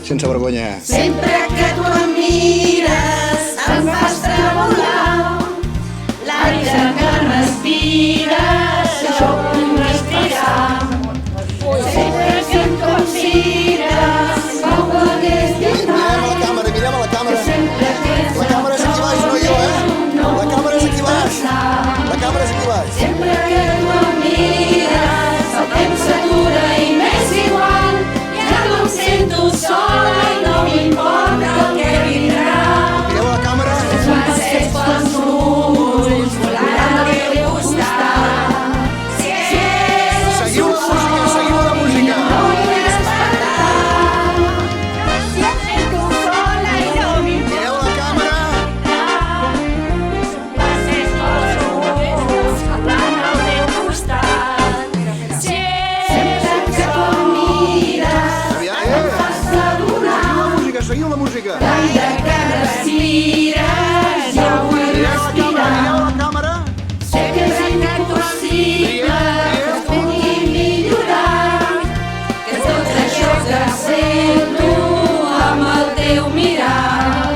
Sense vergonya. Sempre que tu em mires em fas tremolar, l'aire que respires jo puc respirar. Sempre que em consideres com hagués dit mai, Mirem a la càmera. sempre que ets La càmera és aquí baix, no jo, La càmera és aquí baix. La càmera és aquí baix. sempre que tu em mires el temps s'atura i m'és igual, ja no em sento sola i no m'importa el que vindrà. Mireu a la càmera. Els passeig pels núvols volant al teu costat. Si ets Seguiu la música, seguiu la música. no vull despertar. Si em sento sola i no m'importa. Mireu a la càmera. Passeig pels núvols volant al teu costat. Si ets que tu em mires Aviam, em fas adonar. Seguiu la música. L'aire que respires jo vull respirar. Mireu a la càmera. Sé que és impossible que es pugui millorar, que tot això que sento amb el teu mirar.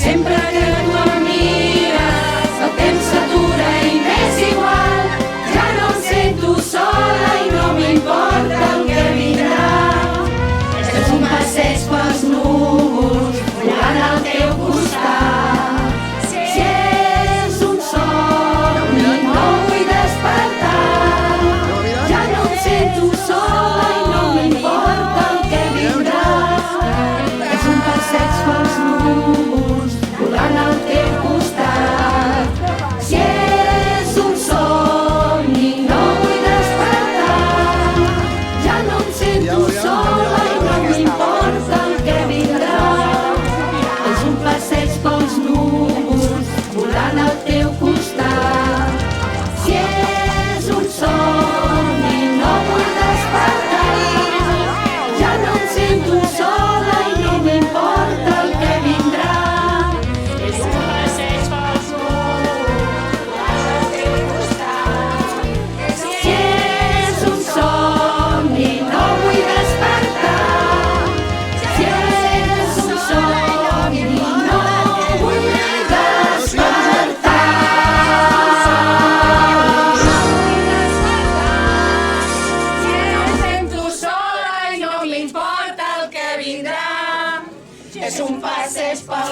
Sempre que tu em mires el temps s'atura i m'és igual, ja no em sento sola i no m'importa el que vindrà. És un passeig pels núvols volant al teu costat. Si és un somni no vull despertar, ja no em sento sola i no m'importa el que vindrà. És un passeig pels núvols volant al teu costat. Si és un somni no vull despertar, ja no em sento sola i no m'importa el que vindrà. És un passeig pels núvols volant al teu costat. Si és un somni no vull despertar, ja no em sento sola i no m'importa el que vindrà. És un passeig pels núvols volant al teu costat. Si és un somni no vull despertar, si és un somni no vull despertar. Si em sento sola i no m'importa el que vindrà, és un passeig pels